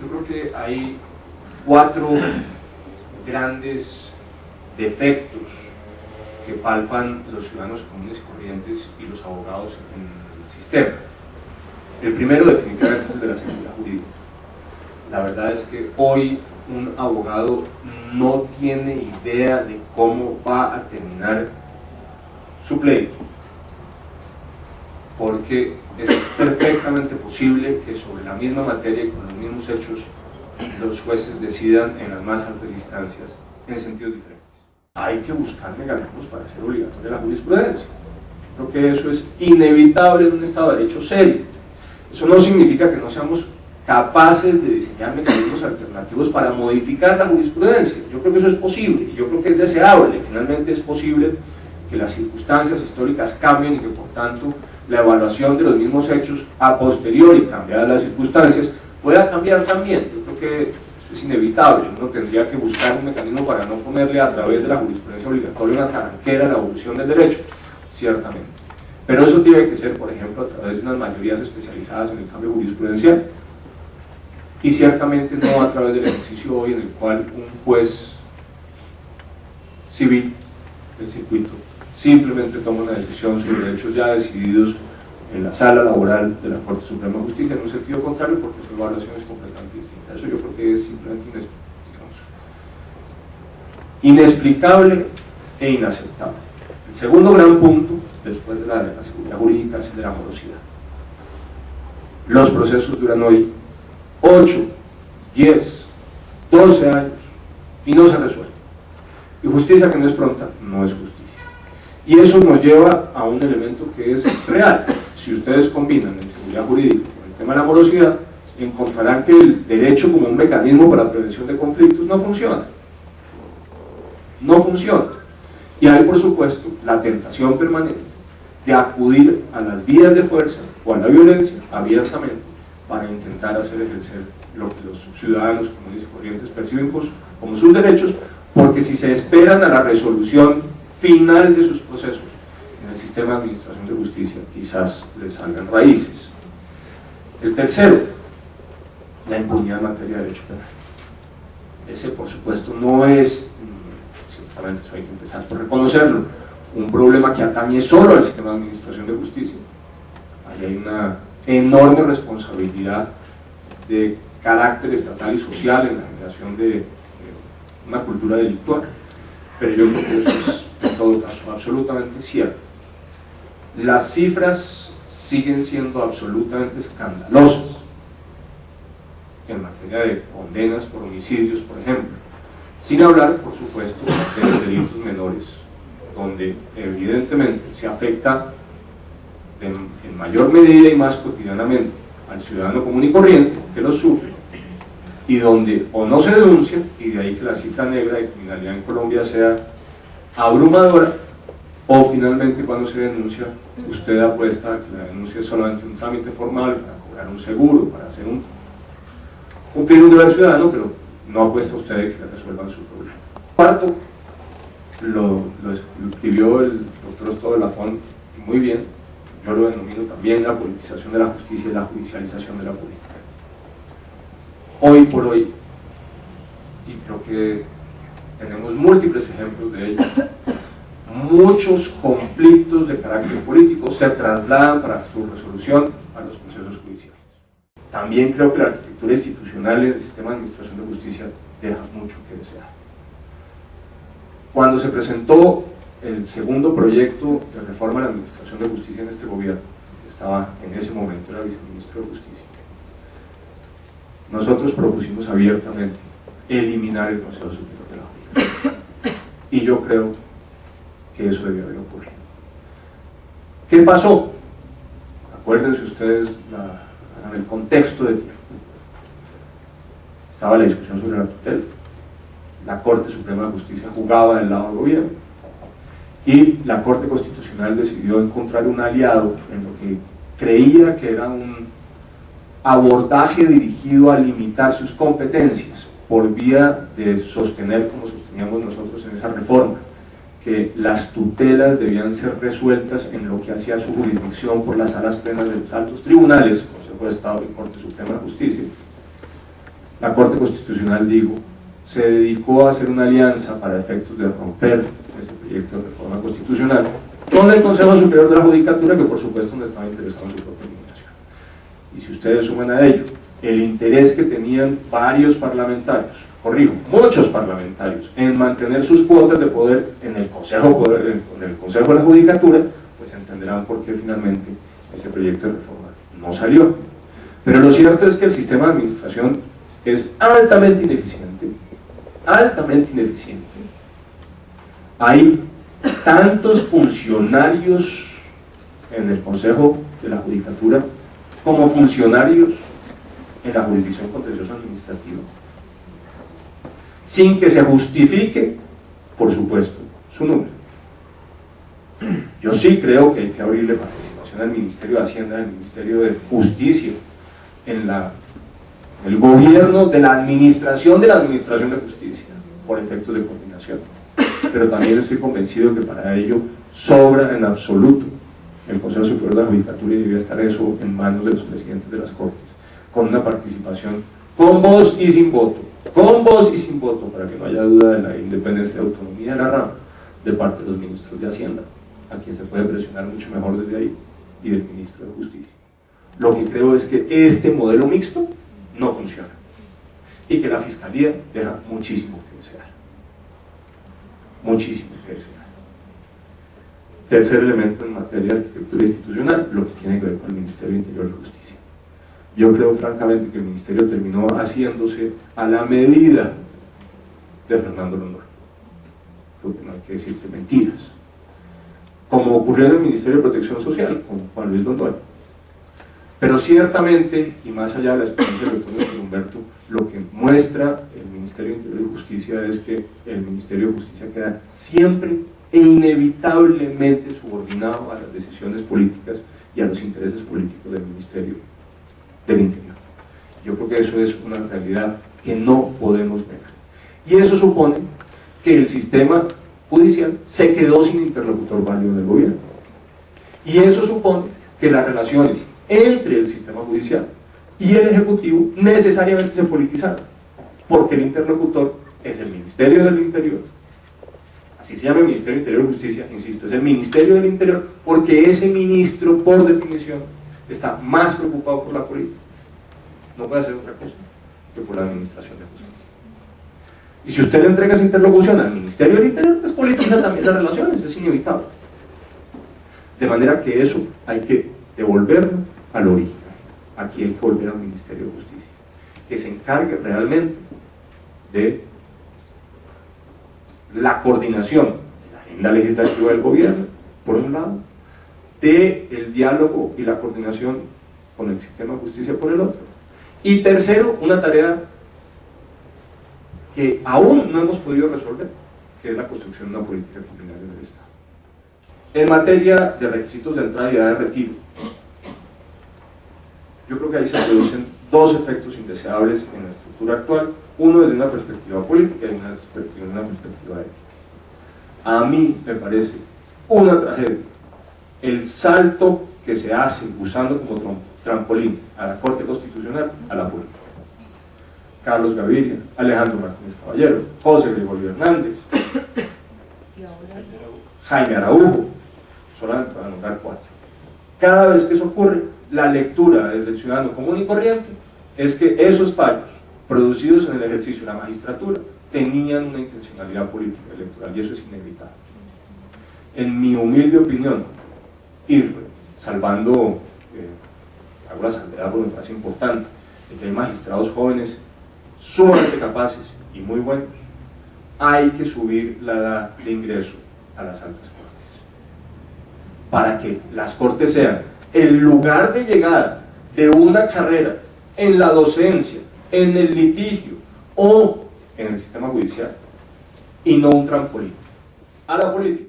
Yo creo que hay 4 grandes defectos que palpan los ciudadanos comunes y corrientes y los abogados en el sistema. El primero definitivamente es el de la seguridad jurídica. La verdad es que hoy un abogado no tiene idea de cómo va a terminar su pleito, porque es perfectamente posible que sobre la misma materia y con los mismos hechos los jueces decidan en las más altas instancias en sentidos diferentes. Hay que buscar mecanismos para hacer obligatoria la jurisprudencia. Creo que eso es inevitable en un Estado de Derecho serio. Eso no significa que no seamos capaces de diseñar mecanismos alternativos para modificar la jurisprudencia. Yo creo que eso es posible, y yo creo que es deseable. Finalmente es posible que las circunstancias históricas cambien y que por tanto la evaluación de los mismos hechos a posteriori, cambiadas las circunstancias, pueda cambiar también. Yo creo que es inevitable. Uno tendría que buscar un mecanismo para no ponerle a través de la jurisprudencia obligatoria una taranquera a la evolución del derecho, ciertamente. Pero eso tiene que ser, por ejemplo, a través de unas mayorías especializadas en el cambio jurisprudencial, y ciertamente no a través del ejercicio hoy en el cual un juez civil del circuito simplemente toma una decisión sobre hechos ya decididos en la sala laboral de la Corte Suprema de Justicia, en un sentido contrario, porque su evaluación es completamente distinta. Eso yo creo que es simplemente inexplicable e inaceptable. El segundo gran punto, después de la seguridad jurídica, es el de la morosidad. Los procesos duran hoy 8, 10, 12 años y no se resuelve. Y justicia que no es pronta no es justicia. Y eso nos lleva a un elemento que es real. Si ustedes combinan la seguridad jurídica con el tema de la morosidad, encontrarán que el derecho como un mecanismo para la prevención de conflictos no funciona. No funciona. Y hay, por supuesto, la tentación permanente de acudir a las vías de fuerza o a la violencia abiertamente para intentar hacer ejercer lo que los ciudadanos comunes y corrientes perciben como sus derechos, porque si se esperan a la resolución final de sus procesos en el sistema de administración de justicia, quizás les salgan raíces. El tercero, la impunidad en materia de derecho penal. Ese, por supuesto, no es, ciertamente eso hay que empezar por reconocerlo, un problema que atañe solo al sistema de administración de justicia. Ahí hay una enorme responsabilidad de carácter estatal y social en la generación de una cultura delictual, pero yo creo que eso es en todo caso absolutamente cierto. Las cifras siguen siendo absolutamente escandalosas en materia de condenas por homicidios, por ejemplo, sin hablar, por supuesto, de los delitos menores, donde evidentemente se afecta en mayor medida y más cotidianamente al ciudadano común y corriente que lo sufre, y donde o no se denuncia, y de ahí que la cifra negra de criminalidad en Colombia sea abrumadora, o finalmente cuando se denuncia, usted apuesta que la denuncia es solamente un trámite formal para cobrar un seguro, para hacer cumplir un deber ciudadano, pero no apuesta usted de que le resuelvan su problema. Cuarto, lo escribió el doctor Ostodo de Lafont muy bien, yo lo denomino también la politización de la justicia y la judicialización de la política. Hoy por hoy, y creo que tenemos múltiples ejemplos de ello, muchos conflictos de carácter político se trasladan para su resolución a los procesos judiciales. También creo que la arquitectura institucional en el sistema de administración de justicia deja mucho que desear. Cuando se presentó el segundo proyecto de reforma de la administración de justicia en este gobierno, que estaba en ese momento era viceministro de Justicia, nosotros propusimos abiertamente eliminar el Consejo Superior de la Judicatura, y yo creo que eso debió haber ocurrido. ¿Qué pasó? Acuérdense ustedes en el contexto de tiempo. Estaba la discusión sobre la tutela, la Corte Suprema de Justicia jugaba del lado del gobierno, y la Corte Constitucional decidió encontrar un aliado en lo que creía que era un abordaje dirigido a limitar sus competencias por vía de sostener, como sosteníamos nosotros en esa reforma, que las tutelas debían ser resueltas en lo que hacía su jurisdicción por las salas plenas de los altos tribunales, Consejo de Estado y Corte Suprema de Justicia. la Corte Constitucional, digo, se dedicó a hacer una alianza para efectos de romper ese proyecto de reforma constitucional con el Consejo Superior de la Judicatura, que por supuesto no estaba interesado en su propia eliminación. Y si ustedes suman a ello el interés que tenían varios parlamentarios, corrijo, muchos parlamentarios, en mantener sus cuotas de poder en el Consejo de la Judicatura, pues entenderán por qué finalmente ese proyecto de reforma no salió. Pero lo cierto es que el sistema de administración es altamente ineficiente, altamente ineficiente. Hay tantos funcionarios en el Consejo de la Judicatura como funcionarios en la jurisdicción contenciosa administrativa, sin que se justifique, por supuesto, su número. Yo sí creo que hay que abrirle participación al Ministerio de Hacienda, al Ministerio de Justicia, en el gobierno de la administración de justicia, por efectos de coordinación. Pero también estoy convencido que para ello sobra en absoluto el Consejo Superior de la Judicatura, y debe estar eso en manos de los presidentes de las Cortes, con una participación con voz y sin voto, para que no haya duda de la independencia y autonomía de la rama, de parte de los ministros de Hacienda, a quien se puede presionar mucho mejor desde ahí, y del ministro de Justicia. Lo que creo es que este modelo mixto no funciona, y que la Fiscalía deja muchísimo que desear. Muchísimo que desear. Tercer elemento en materia de arquitectura institucional, lo que tiene que ver con el Ministerio de Interior y Justicia. Yo creo francamente que el Ministerio terminó haciéndose a la medida de Fernando Londoño, porque no hay que decirse mentiras, como ocurrió en el Ministerio de Protección Social con Juan Luis Londoño. Pero ciertamente, y más allá de la experiencia del doctor Humberto, lo que muestra el Ministerio de Interior y Justicia es que el Ministerio de Justicia queda siempre e inevitablemente subordinado a las decisiones políticas y a los intereses políticos del Ministerio del Interior. Yo creo que eso es una realidad que no podemos negar. Y eso supone que el sistema judicial se quedó sin interlocutor válido del gobierno. Y eso supone que las relaciones entre el sistema judicial y el Ejecutivo necesariamente se politizaron, porque el interlocutor es el Ministerio del Interior. Así se llama el Ministerio del Interior y Justicia, insisto, es el Ministerio del Interior, porque ese ministro, por definición, está más preocupado por la política. No puede hacer otra cosa que por la administración de justicia. Y si usted le entrega esa interlocución al Ministerio del Interior, pues politiza también las relaciones, es inevitable. De manera que eso hay que devolverlo al origen. Aquí hay que volver al Ministerio de Justicia, que se encargue realmente de la coordinación de la agenda legislativa del gobierno, por un lado, del diálogo y la coordinación con el sistema de justicia por el otro. Y tercero, una tarea que aún no hemos podido resolver, que es la construcción de una política criminal del Estado. En materia de requisitos de entrada y edad de retiro, yo creo que ahí se producen dos efectos indeseables en la estructura actual, uno desde una perspectiva política y una perspectiva ética. A mí me parece una tragedia el salto que se hace usando como trampolín a la Corte Constitucional a la política. Carlos Gaviria, Alejandro Martínez Caballero, José Gregorio Hernández, Jaime Araujo, solamente para nombrar 4. Cada vez que eso ocurre, la lectura desde el ciudadano común y corriente es que esos fallos producidos en el ejercicio de la magistratura tenían una intencionalidad política electoral, y eso es inevitable. En mi humilde opinión, y salvando, hago la salvedad porque me parece importante, de que hay magistrados jóvenes sumamente capaces y muy buenos, hay que subir la edad de ingreso a las altas cortes, para que las cortes sean el lugar de llegada de una carrera en la docencia, en el litigio o en el sistema judicial, y no un trampolín a la política.